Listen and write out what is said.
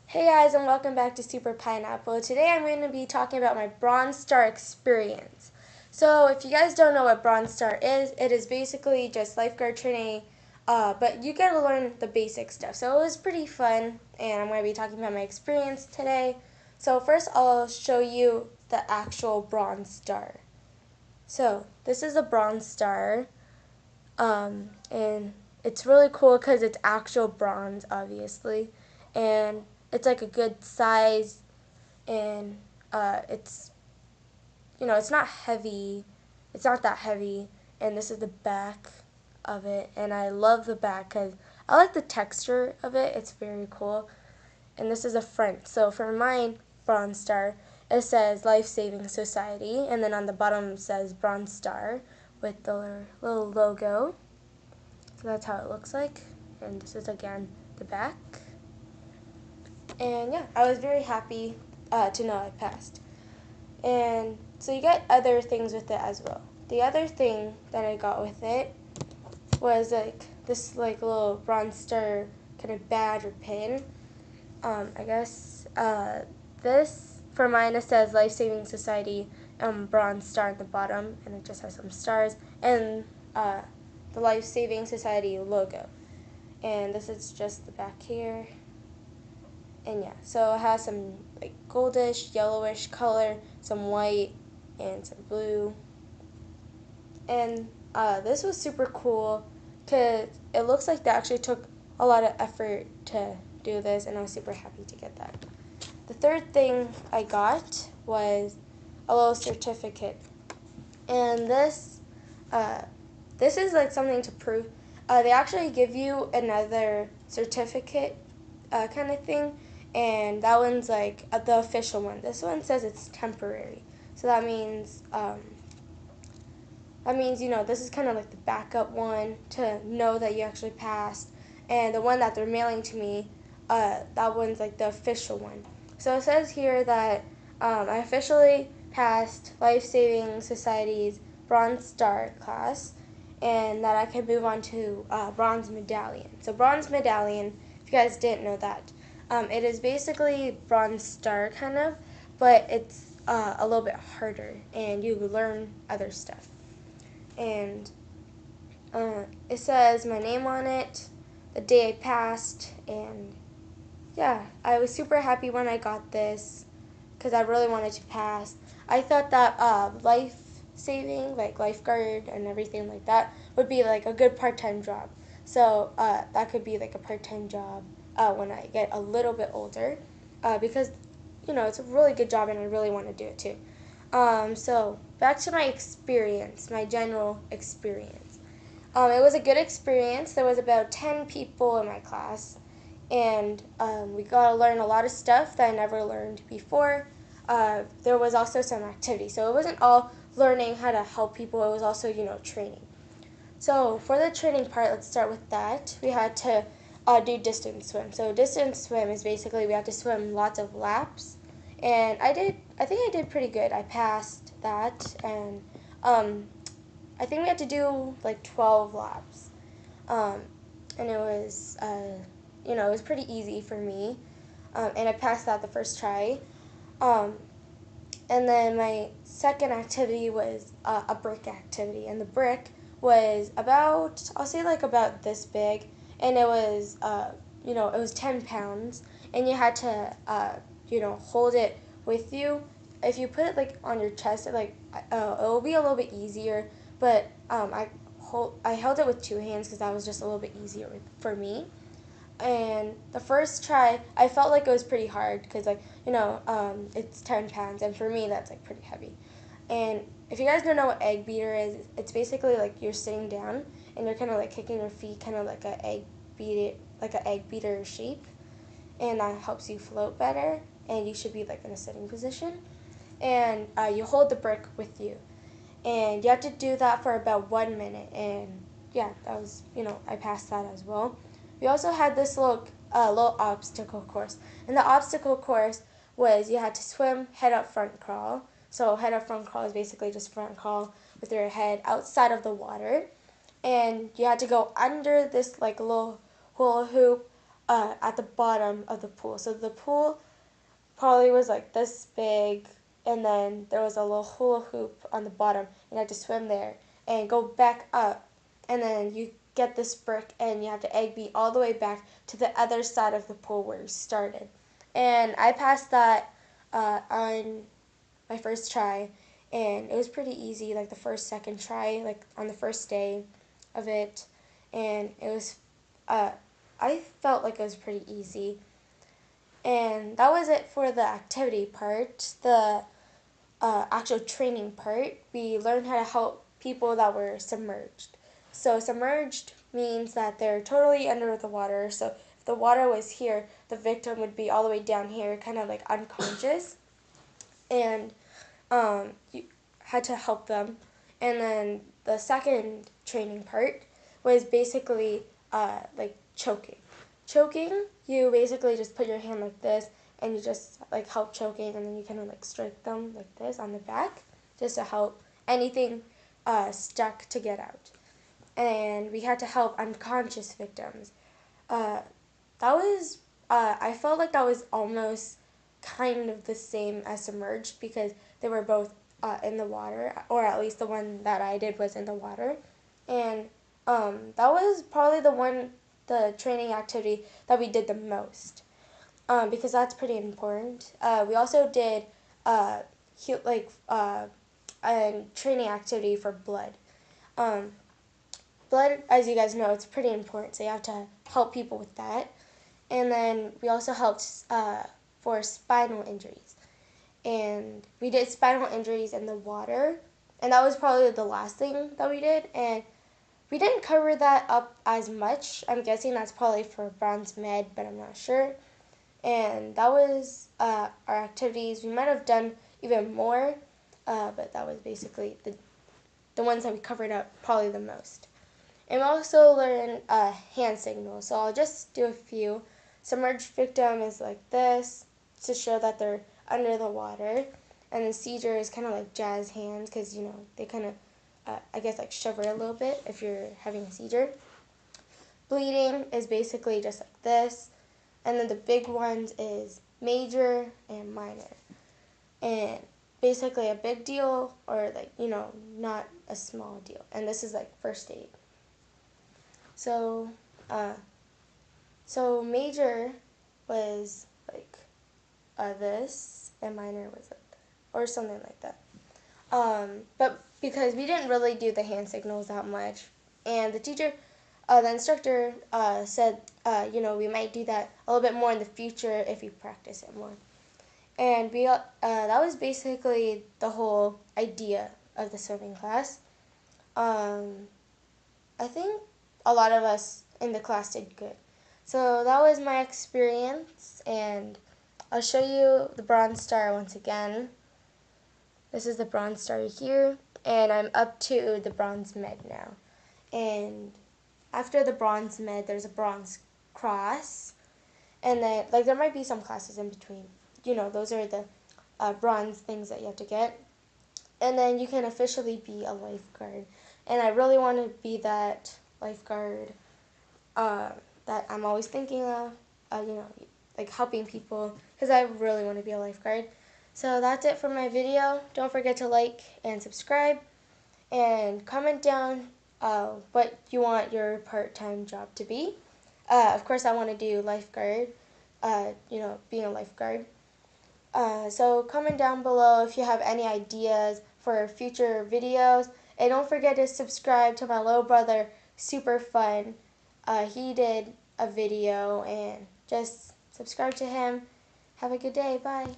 Hey guys, and welcome back to Super Pineapple. Today I'm going to be talking about my Bronze Star experience. So, if you guys don't know what Bronze Star is, it is basically just lifeguard training, but you get to learn the basic stuff. So, it was pretty fun, and I'm going to be talking about my experience today. So, first, I'll show you the actual Bronze Star. So, this is a Bronze Star, and it's really cool because it's actual bronze, obviously, and it's like a good size, and it's it's not heavy, it's not that heavy, and this is the back of it, and I love the back because I like the texture of it. It's very cool, and this is a front. So for mine, Bronze Star, it says Life Saving Society, and then on the bottom it says Bronze Star with the little logo. So that's how it looks like. And this is again the back. And yeah, I was very happy to know I passed. And so you get other things with it as well. The other thing that I got with it was like this like little Bronze Star kind of badge or pin. I guess this for mine it says Life Saving Society Bronze Star at the bottom, and it just has some stars and the Life Saving Society logo. And this is just the back here. And yeah, so it has some like goldish, yellowish color, some white, and some blue. And this was super cool because it looks like they actually took a lot of effort to do this, and I was super happy to get that. The third thing I got was a little certificate, and uh, this is like something to prove. They actually give you another certificate kind of thing, and that one's like the official one. This one says it's temporary, so that means this is kind of like the backup one to know that you actually passed, and the one that they're mailing to me, that one's like the official one. So it says here that I officially passed Life Saving Society's Bronze Star class, and that I can move on to Bronze Medallion. So Bronze Medallion, if you guys didn't know that, it is basically Bronze Star kind of, but it's a little bit harder, and you learn other stuff. And it says my name on it, the day I passed, and yeah, I was super happy when I got this because I really wanted to pass. I thought that life saving, like lifeguard and everything like that, would be like a good part-time job. So that could be like a part-time job when I get a little bit older, because it's a really good job and I really want to do it too. So back to my experience, my general experience. It was a good experience. There was about 10 people in my class, and we got to learn a lot of stuff that I never learned before. There was also some activity, so it wasn't all learning how to help people. It was also training. So for the training part, let's start with that. We had to do distance swim. So distance swim is basically we have to swim lots of laps, and I think I did pretty good. I passed that, and I think we had to do like 12 laps, um, and it was pretty easy for me, and I passed that the first try. Um, and then my second activity was a brick activity, and the brick was about, I'll say like about this big, and it was 10 pounds, and you had to hold it with you. If you put it like on your chest, it will be a little bit easier, but I held it with two hands because that was just a little bit easier for me. And the first try, I felt like it was pretty hard because it's 10 pounds, and for me that's like pretty heavy. And if you guys don't know what egg beater is, it's basically like you're sitting down and you're kind of like kicking your feet, kind of like an egg beater shape, and that helps you float better. And you should be like in a sitting position, and you hold the brick with you, and you have to do that for about 1 minute. And yeah, that was I passed that as well. We also had this little obstacle course, and the obstacle course was you had to swim head up front crawl. So head up front crawl is basically just front crawl with your head outside of the water, and you had to go under this like little hula hoop at the bottom of the pool. So the pool probably was like this big, and then there was a little hula hoop on the bottom, and I had to swim there and go back up, and then you get this brick, and you have to egg beat all the way back to the other side of the pool where you started. And I passed that on my first try, and it was pretty easy, like the second try, like on the first day of it, and it was, I felt like it was pretty easy. And that was it for the activity part. The actual training part, we learned how to help people that were submerged. So submerged means that they're totally under the water. So if the water was here, the victim would be all the way down here, kind of like unconscious. And you had to help them. And then the second training part was basically like choking. Choking, you basically just put your hand like this, and you just like help choking, and then you kind of like strike them like this on the back, just to help anything stuck to get out. And we had to help unconscious victims. That was, I felt like that was almost kind of the same as submerged, because they were both in the water, or at least the one that I did was in the water. And that was probably the training activity that we did the most, because that's pretty important. We also did a training activity for blood. Blood, as you guys know, it's pretty important, so you have to help people with that. And then we also helped for spinal injuries. And we did spinal injuries in the water, and that was probably the last thing that we did. And we didn't cover that up as much. I'm guessing that's probably for bronze med, but I'm not sure. And that was our activities. We might have done even more, but that was basically the ones that we covered up probably the most. And we also learned hand signals. So I'll just do a few. Submerged victim is like this, to show that they're under the water. And the seizure is kind of like jazz hands, because, you know, they kind of, I guess, like shiver a little bit if you're having a seizure. Bleeding is basically just like this. And then the big ones is major and minor. And basically a big deal, or like, you know, not a small deal. And this is like first aid. So, so major was like this, and minor was like that, or something like that. But because we didn't really do the hand signals that much, and the teacher, the instructor said, you know, we might do that a little bit more in the future if we practice it more. And we, that was basically the whole idea of the swimming class. I think a lot of us in the class did good. So that was my experience, and I'll show you the Bronze Star once again. This is the Bronze Star here, and I'm up to the Bronze Med now. And after the Bronze Med, there's a Bronze Cross, and then, like, there might be some classes in between. You know, those are the bronze things that you have to get. And then you can officially be a lifeguard. And I really want to be that lifeguard that I'm always thinking of, you know, like helping people, because I really want to be a lifeguard. So that's it for my video. Don't forget to like and subscribe, and comment down what you want your part-time job to be. Of course, I want to do lifeguard, you know, being a lifeguard. So comment down below if you have any ideas for future videos. And don't forget to subscribe to my little brother, Super Fun. He did a video, and just subscribe to him. Have a good day. Bye.